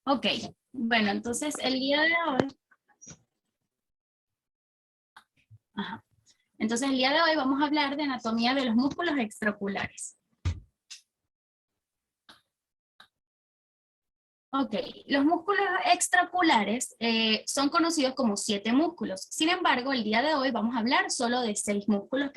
Ok, bueno, entonces el día de hoy, ajá. Entonces el día de hoy vamos a hablar de anatomía de los músculos extraoculares. Ok, los músculos extraoculares son conocidos como 7 músculos. Sin embargo, el día de hoy vamos a hablar solo de 6 músculos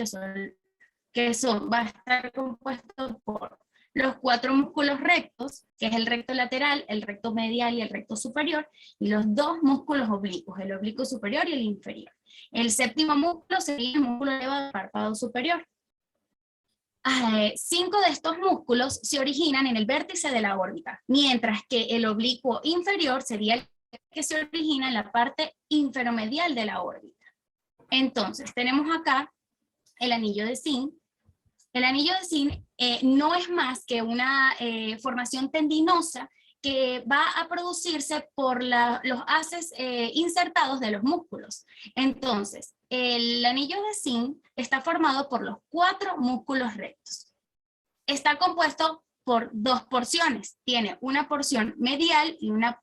va a estar compuesto por los 4 músculos rectos, que es el recto lateral, el recto medial y el recto superior, y los 2 músculos oblicuos, el oblicuo superior y el inferior. El séptimo músculo sería el músculo elevado del párpado superior. 5 de estos músculos se originan en el vértice de la órbita, mientras que el oblicuo inferior sería el que se origina en la parte inferomedial de la órbita. Entonces, tenemos acá el anillo de zinc. El anillo de zinc no es más que una formación tendinosa que va a producirse por los haces insertados de los músculos. Entonces, el anillo de zinc está formado por los 4 músculos rectos. Está compuesto por 2 porciones. Tiene una porción medial y una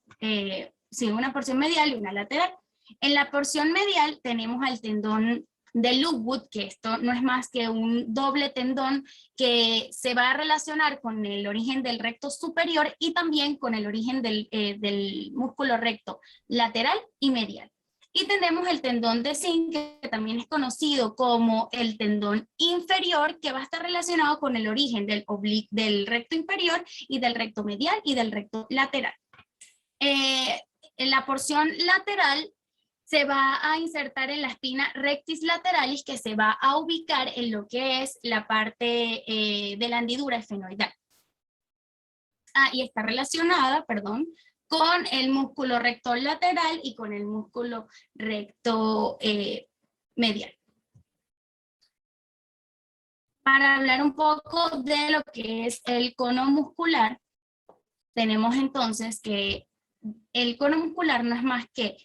porción medial y una lateral. En la porción medial tenemos al tendón de Lockwood, que esto no es más que un doble tendón que se va a relacionar con el origen del recto superior y también con el origen del músculo recto lateral y medial. Y tenemos el tendón de zinc, que también es conocido como el tendón inferior, que va a estar relacionado con el origen del recto inferior y del recto medial y del recto lateral. En la porción lateral se va a insertar en la espina rectis lateralis, que se va a ubicar en lo que es la parte de la hendidura esfenoidal. Y está relacionada, perdón, con el músculo recto lateral y con el músculo recto medial. Para hablar un poco de lo que es el cono muscular, tenemos entonces que el cono muscular no es más que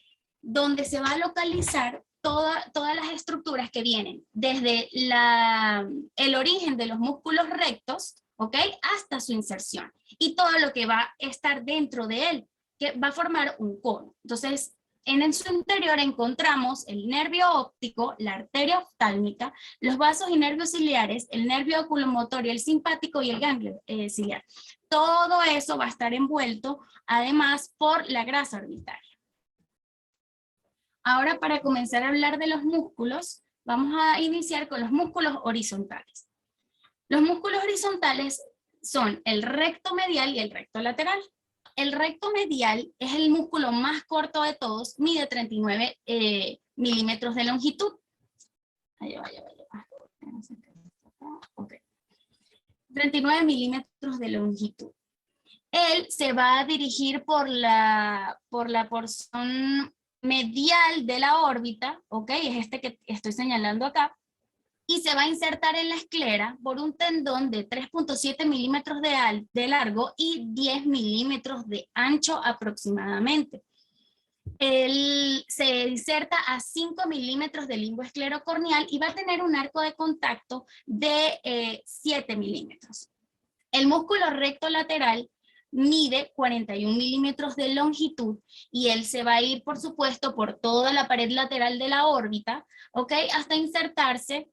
donde se va a localizar todas las estructuras que vienen desde el origen de los músculos rectos, ¿ok? Hasta su inserción. Y todo lo que va a estar dentro de él, que va a formar un cono. Entonces, en su interior encontramos el nervio óptico, la arteria oftálmica, los vasos y nervios ciliares, el nervio oculomotor, el simpático y el ganglio ciliar. Todo eso va a estar envuelto, además, por la grasa orbitaria. Ahora, para comenzar a hablar de los músculos, vamos a iniciar con los músculos horizontales. Los músculos horizontales son el recto medial y el recto lateral. El recto medial es el músculo más corto de todos, mide 39 milímetros de longitud. Okay. 39 milímetros de longitud. Él se va a dirigir por la porción medial de la órbita, ¿ok? Es este que estoy señalando acá, y se va a insertar en la esclera por un tendón de 3.7 milímetros de largo y 10 milímetros de ancho aproximadamente. Él se inserta a 5 milímetros del limbo esclerocorneal y va a tener un arco de contacto de 7 milímetros. El músculo recto lateral mide 41 milímetros de longitud y él se va a ir, por supuesto, por toda la pared lateral de la órbita, ¿ok? Hasta insertarse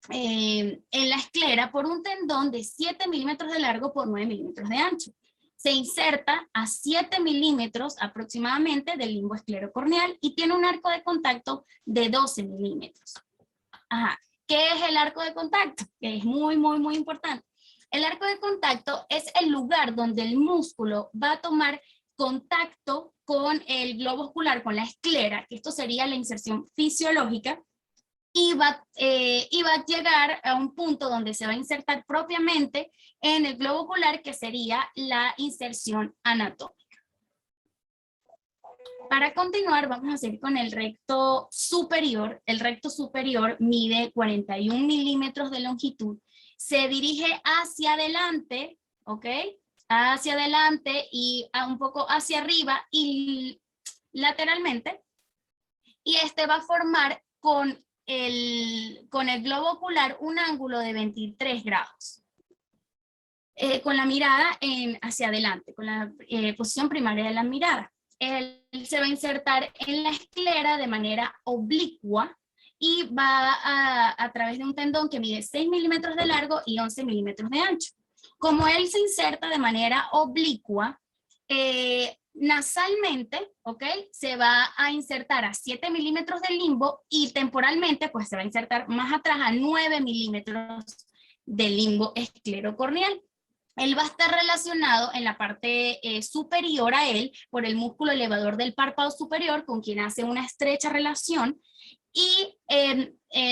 en la esclera por un tendón de 7 milímetros de largo por 9 milímetros de ancho. Se inserta a 7 milímetros aproximadamente del limbo esclerocorneal y tiene un arco de contacto de 12 milímetros. Ajá. ¿Qué es el arco de contacto? Que es muy, muy, muy importante. El arco de contacto es el lugar donde el músculo va a tomar contacto con el globo ocular, con la esclera, que esto sería la inserción fisiológica, y va a llegar a un punto donde se va a insertar propiamente en el globo ocular, que sería la inserción anatómica. Para continuar, vamos a seguir con el recto superior. El recto superior mide 41 milímetros de longitud. Se dirige hacia adelante, ¿ok? Hacia adelante y un poco hacia arriba y lateralmente. Y este va a formar con el, globo ocular un ángulo de 23 grados. con la mirada hacia adelante, con la posición primaria de la mirada. Él se va a insertar en la esclera de manera oblicua y va a través de un tendón que mide 6 milímetros de largo y 11 milímetros de ancho. Como él se inserta de manera oblicua, nasalmente, ¿ok? Se va a insertar a 7 milímetros del limbo y temporalmente, pues se va a insertar más atrás a 9 milímetros del limbo esclerocorneal. Él va a estar relacionado en la parte superior a él por el músculo elevador del párpado superior, con quien hace una estrecha relación, y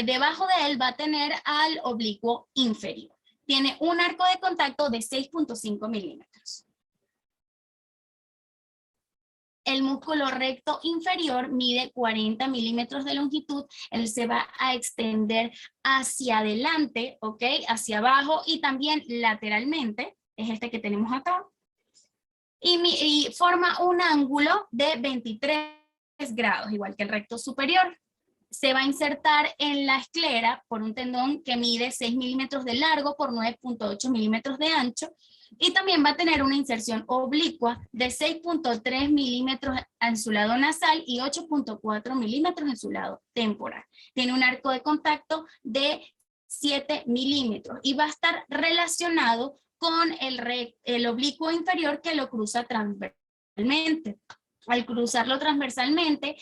debajo de él va a tener al oblicuo inferior. Tiene un arco de contacto de 6.5 milímetros. El músculo recto inferior mide 40 milímetros de longitud. Él se va a extender hacia adelante, ¿ok? Hacia abajo y también lateralmente. Es este que tenemos acá. Y forma un ángulo de 23 grados, igual que el recto superior. Se va a insertar en la esclera por un tendón que mide 6 milímetros de largo por 9.8 milímetros de ancho. Y también va a tener una inserción oblicua de 6.3 milímetros en su lado nasal y 8.4 milímetros en su lado temporal. Tiene un arco de contacto de 7 milímetros y va a estar relacionado con el oblicuo inferior que lo cruza transversalmente. Al cruzarlo transversalmente,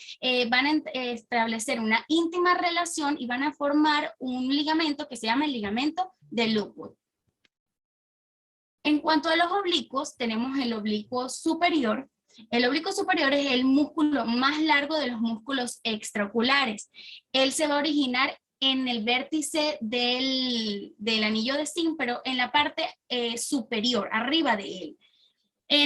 van a establecer una íntima relación y van a formar un ligamento que se llama el ligamento de Lockwood. En cuanto a los oblicuos, tenemos el oblicuo superior. El oblicuo superior es el músculo más largo de los músculos extraoculares. Él se va a originar en el vértice del anillo de Sim, pero en la parte superior, arriba de él.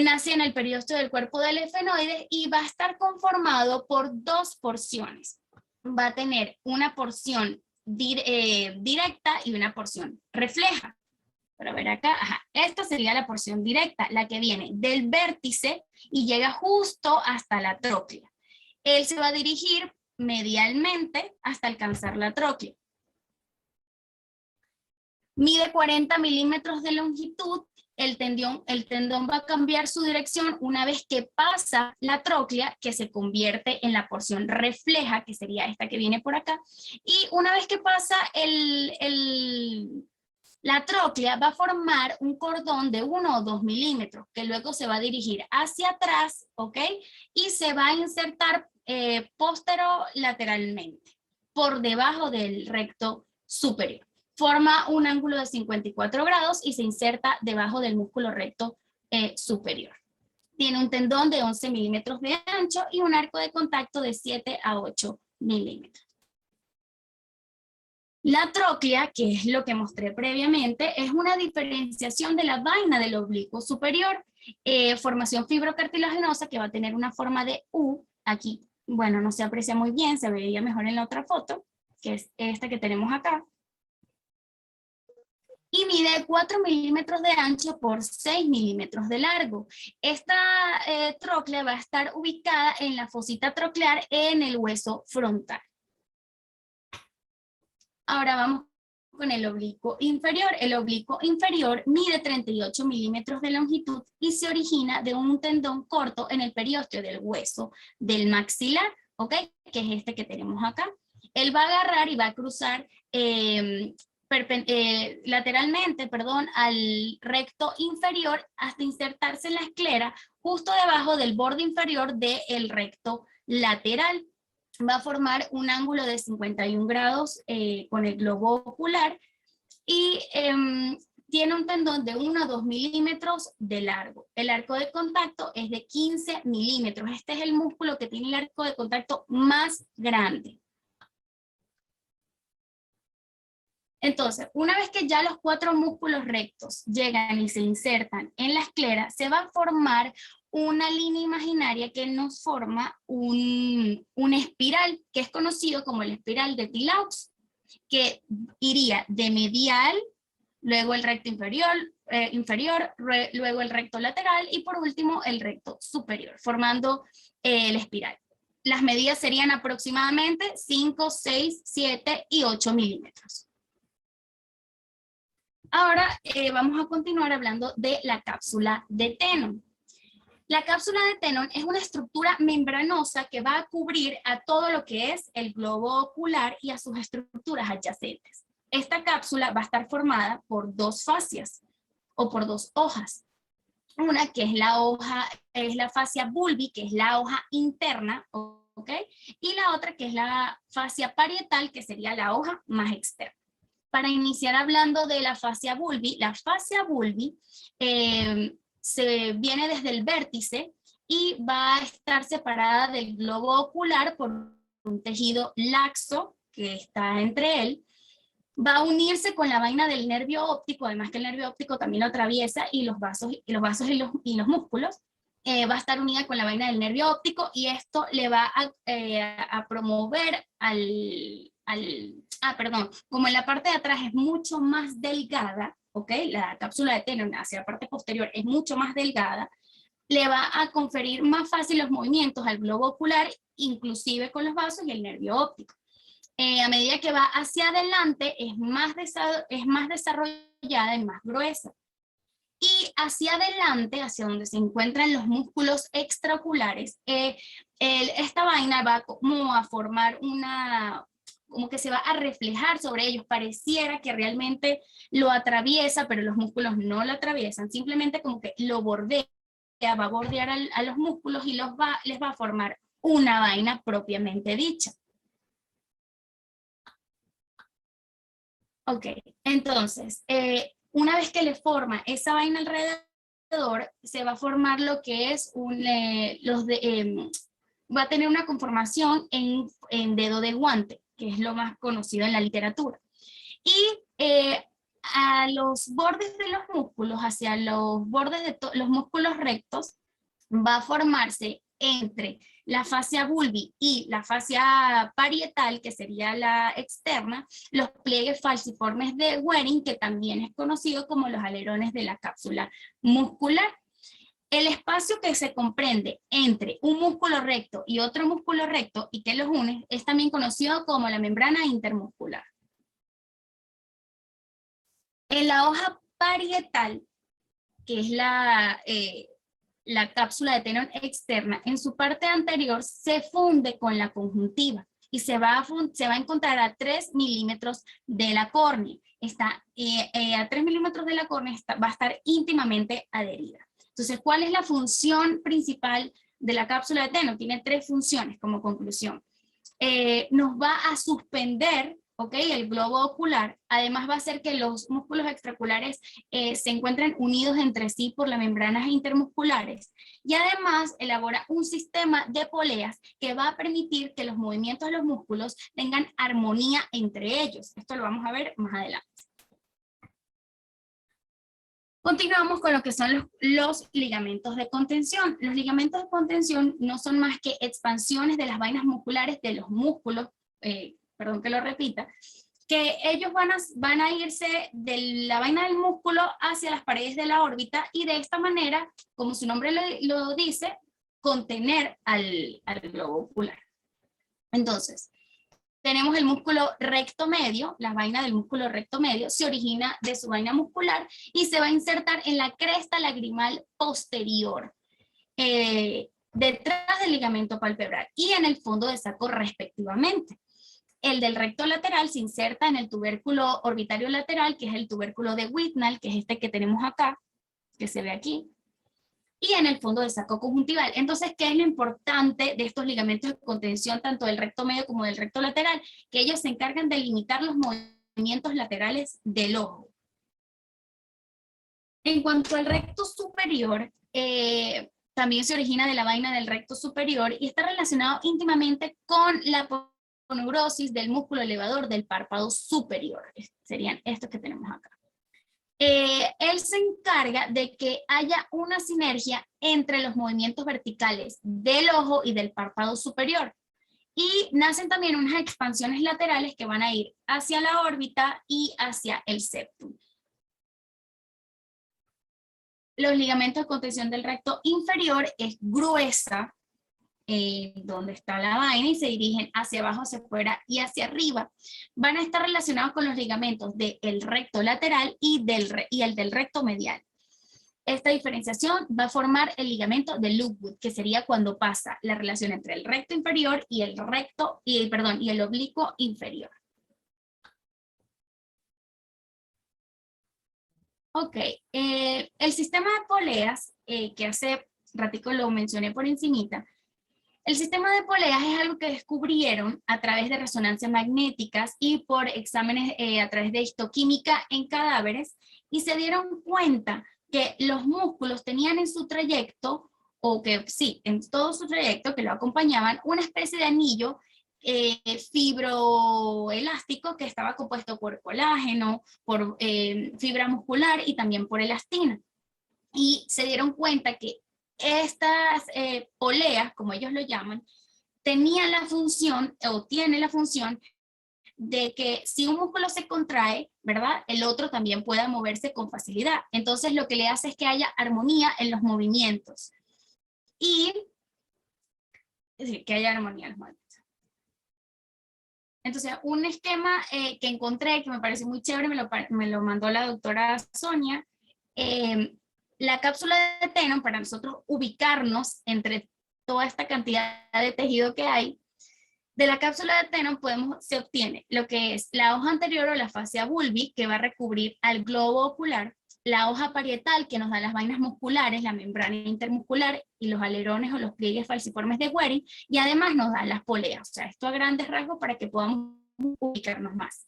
Nace en el periósteo del cuerpo del efenoide y va a estar conformado por dos porciones. Va a tener una porción directa y una porción refleja. Pero a ver acá, esta sería la porción directa, la que viene del vértice y llega justo hasta la tróclea. Él se va a dirigir medialmente hasta alcanzar la tróclea. Mide 40 milímetros de longitud. El tendón va a cambiar su dirección una vez que pasa la tróclea, que se convierte en la porción refleja, que sería esta que viene por acá. Y una vez que pasa la tróclea, va a formar un cordón de 1 o 2 milímetros, que luego se va a dirigir hacia atrás, ¿ok? Y se va a insertar posterolateralmente, por debajo del recto superior. Forma un ángulo de 54 grados y se inserta debajo del músculo recto superior. Tiene un tendón de 11 milímetros de ancho y un arco de contacto de 7 a 8 milímetros. La tróclea, que es lo que mostré previamente, es una diferenciación de la vaina del oblicuo superior. Formación fibrocartilaginosa que va a tener una forma de U. Aquí, bueno, no se aprecia muy bien, se veía mejor en la otra foto, que es esta que tenemos acá. Y mide 4 milímetros de ancho por 6 milímetros de largo. Esta tróclea va a estar ubicada en la fosita troclear en el hueso frontal. Ahora vamos con el oblicuo inferior. El oblicuo inferior mide 38 milímetros de longitud y se origina de un tendón corto en el periósteo del hueso del maxilar, ¿ok? Que es este que tenemos acá. Él va a agarrar y va a cruzar lateralmente, al recto inferior hasta insertarse en la esclera justo debajo del borde inferior del recto lateral. Va a formar un ángulo de 51 grados con el globo ocular y tiene un tendón de 1 a 2 milímetros de largo. El arco de contacto es de 15 milímetros. Este es el músculo que tiene el arco de contacto más grande. Entonces, una vez que ya los 4 músculos rectos llegan y se insertan en la esclera, se va a formar una línea imaginaria que nos forma una espiral, que es conocido como la espiral de Tilaux, que iría de medial, luego el recto inferior, luego el recto lateral y por último el recto superior, formando la espiral. Las medidas serían aproximadamente 5, 6, 7 y 8 milímetros. Ahora vamos a continuar hablando de la cápsula de Tenon. La cápsula de Tenon es una estructura membranosa que va a cubrir a todo lo que es el globo ocular y a sus estructuras adyacentes. Esta cápsula va a estar formada por dos fascias o por dos hojas. Una que es la fascia bulbi, que es la hoja interna, ¿ok? Y la otra que es la fascia parietal, que sería la hoja más externa. Para iniciar hablando de la fascia bulbi se viene desde el vértice y va a estar separada del globo ocular por un tejido laxo que está entre él. Va a unirse con la vaina del nervio óptico, además que el nervio óptico también lo atraviesa, y los vasos y los músculos. Va a estar unida con la vaina del nervio óptico, y esto le va a promover perdón, como en la parte de atrás es mucho más delgada, ¿ok? La cápsula de Tenon hacia la parte posterior es mucho más delgada, le va a conferir más fácil los movimientos al globo ocular, inclusive con los vasos y el nervio óptico. A medida que va hacia adelante es más desarrollada y más gruesa. Y hacia adelante, hacia donde se encuentran los músculos extraoculares, esta vaina va como a formar como que se va a reflejar sobre ellos. Pareciera que realmente lo atraviesa, pero los músculos no lo atraviesan, simplemente como que lo bordea, va a bordear a los músculos y les va a formar una vaina propiamente dicha. Ok, entonces, una vez que le forma esa vaina alrededor, se va a formar lo que es va a tener una conformación en dedo de guante, que es lo más conocido en la literatura. Y a los bordes de los músculos, hacia los bordes de los músculos rectos, va a formarse entre la fascia bulbi y la fascia parietal, que sería la externa, los pliegues falciformes de Waring, que también es conocido como los alerones de la cápsula muscular. El espacio que se comprende entre un músculo recto y otro músculo recto y que los une es también conocido como la membrana intermuscular. En la hoja parietal, que es la cápsula de Tenon externa, en su parte anterior se funde con la conjuntiva y se va a encontrar a 3 milímetros de la córnea. A 3 milímetros de la córnea va a estar íntimamente adherida. Entonces, ¿cuál es la función principal de la cápsula de Tenon? Tiene 3 funciones como conclusión. Nos va a suspender, ¿ok?, el globo ocular. Además va a hacer que los músculos extraoculares se encuentren unidos entre sí por las membranas intermusculares, y además elabora un sistema de poleas que va a permitir que los movimientos de los músculos tengan armonía entre ellos. Esto lo vamos a ver más adelante. Continuamos con lo que son los ligamentos de contención. Los ligamentos de contención no son más que expansiones de las vainas musculares de los músculos, perdón que lo repita, que ellos van a irse de la vaina del músculo hacia las paredes de la órbita, y de esta manera, como su nombre lo dice, contener al globo ocular. Entonces, tenemos el músculo recto medio. La vaina del músculo recto medio se origina de su vaina muscular y se va a insertar en la cresta lagrimal posterior, detrás del ligamento palpebral y en el fondo de saco respectivamente. El del recto lateral se inserta en el tubérculo orbitario lateral, que es el tubérculo de Whitnall, que es este que tenemos acá, que se ve aquí, y en el fondo del saco conjuntival. Entonces, ¿qué es lo importante de estos ligamentos de contención, tanto del recto medio como del recto lateral? Que ellos se encargan de limitar los movimientos laterales del ojo. En cuanto al recto superior, también se origina de la vaina del recto superior y está relacionado íntimamente con la neurosis del músculo elevador del párpado superior. Serían estos que tenemos acá. Él se encarga de que haya una sinergia entre los movimientos verticales del ojo y del párpado superior. Y nacen también unas expansiones laterales que van a ir hacia la órbita y hacia el septum. Los ligamentos de contención del recto inferior es gruesa, donde está la vaina, y se dirigen hacia abajo, hacia afuera y hacia arriba, van a estar relacionados con los ligamentos del recto lateral y el del recto medial. Esta diferenciación va a formar el ligamento de Lockwood, que sería cuando pasa la relación entre el recto inferior y el oblicuo inferior. Ok, el sistema de poleas, que hace ratico lo mencioné por encimita, el sistema de poleas es algo que descubrieron a través de resonancias magnéticas y por exámenes a través de histoquímica en cadáveres, y se dieron cuenta que los músculos tenían en su trayecto, o que sí, en todo su trayecto que lo acompañaban, una especie de anillo fibroelástico que estaba compuesto por colágeno, por fibra muscular y también por elastina. Y se dieron cuenta que estas poleas, como ellos lo llaman, tenían la función, o tiene la función, de que si un músculo se contrae, ¿verdad? El otro también pueda moverse con facilidad. Entonces lo que le hace es que haya armonía en los movimientos. Y es decir, que haya armonía en los movimientos. Entonces, un esquema que encontré, que me parece muy chévere, me lo mandó la doctora Sonia. La cápsula de Tenon, para nosotros ubicarnos entre toda esta cantidad de tejido que hay, de la cápsula de Tenon se obtiene lo que es la hoja anterior o la fascia bulbi, que va a recubrir al globo ocular, la hoja parietal, que nos da las vainas musculares, la membrana intermuscular y los alerones o los pliegues falciformes de Waring, y además nos da las poleas. O sea, esto a grandes rasgos para que podamos ubicarnos más.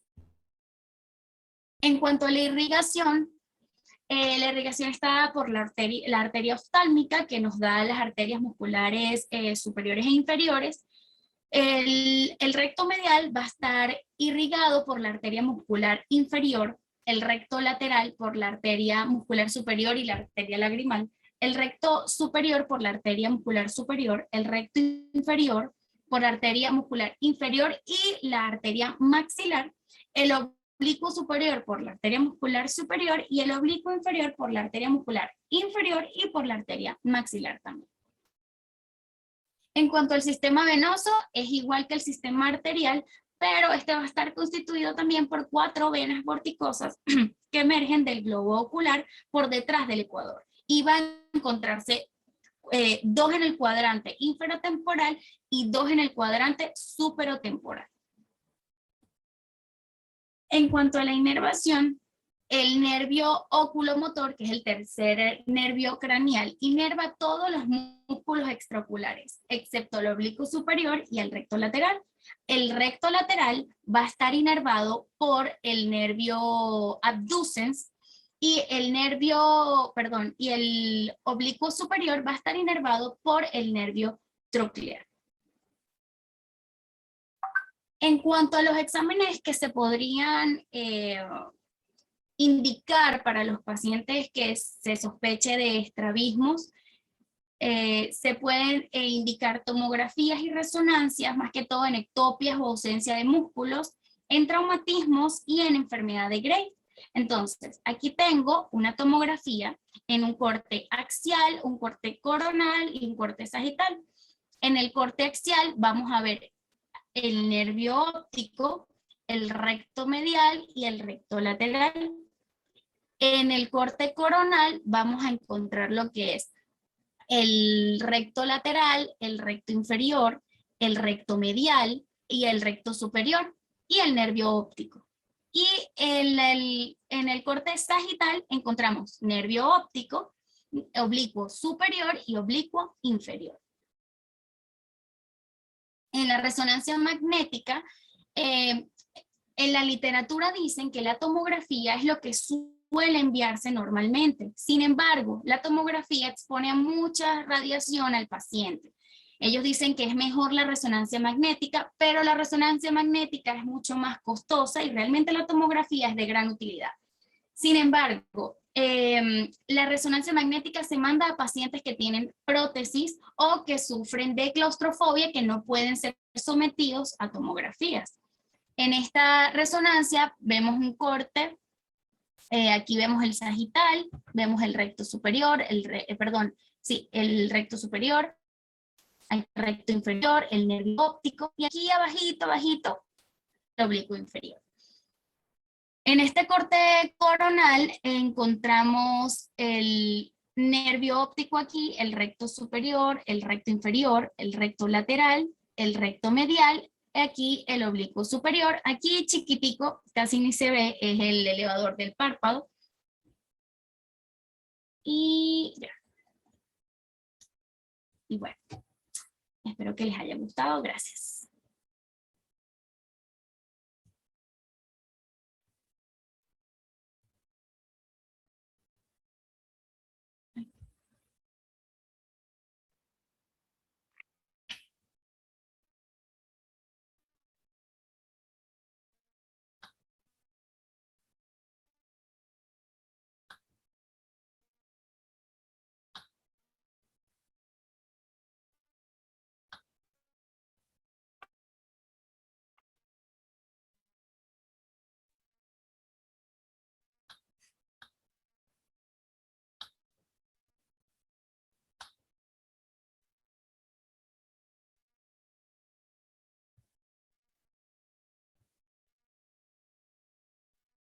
En cuanto a la irrigación está por la arteria oftálmica, que nos da las arterias musculares superiores e inferiores. El recto medial va a estar irrigado por la arteria muscular inferior, el recto lateral por la arteria muscular superior y la arteria lagrimal, el recto superior por la arteria muscular superior, el recto inferior por la arteria muscular inferior y la arteria maxilar, el oblicuo superior por la arteria muscular superior y el oblicuo inferior por la arteria muscular inferior y por la arteria maxilar también. En cuanto al sistema venoso, es igual que el sistema arterial, pero este va a estar constituido también por 4 venas vorticosas que emergen del globo ocular por detrás del ecuador, y van a encontrarse 2 en el cuadrante inferotemporal y 2 en el cuadrante superotemporal. En cuanto a la inervación, el nervio oculomotor, que es el tercer nervio craneal, inerva todos los músculos extraoculares, excepto el oblicuo superior y el recto lateral. El recto lateral va a estar inervado por el nervio abducens, y el oblicuo superior va a estar inervado por el nervio troclear. En cuanto a los exámenes que se podrían indicar para los pacientes que se sospeche de estrabismos, se pueden indicar tomografías y resonancias, más que todo en ectopias o ausencia de músculos, en traumatismos y en enfermedad de Gray. Entonces, aquí tengo una tomografía en un corte axial, un corte coronal y un corte sagital. En el corte axial vamos a ver el nervio óptico, el recto medial y el recto lateral. En el corte coronal vamos a encontrar lo que es el recto lateral, el recto inferior, el recto medial y el recto superior, y el nervio óptico. Y en el corte sagital encontramos nervio óptico, oblicuo superior y oblicuo inferior. En la resonancia magnética, en la literatura dicen que la tomografía es lo que suele enviarse normalmente. Sin embargo, la tomografía expone a mucha radiación al paciente. Ellos dicen que es mejor la resonancia magnética, pero la resonancia magnética es mucho más costosa y realmente la tomografía es de gran utilidad. Sin embargo, la resonancia magnética se manda a pacientes que tienen prótesis o que sufren de claustrofobia, que no pueden ser sometidos a tomografías. En esta resonancia vemos un corte, aquí vemos el sagital, vemos el recto superior, el recto superior, el recto inferior, el nervio óptico, y aquí abajito, abajito, el oblicuo inferior. En este corte coronal encontramos el nervio óptico aquí, el recto superior, el recto inferior, el recto lateral, el recto medial, aquí el oblicuo superior. Aquí chiquitico, casi ni se ve, es el elevador del párpado. Y ya. Y bueno, espero que les haya gustado. Gracias.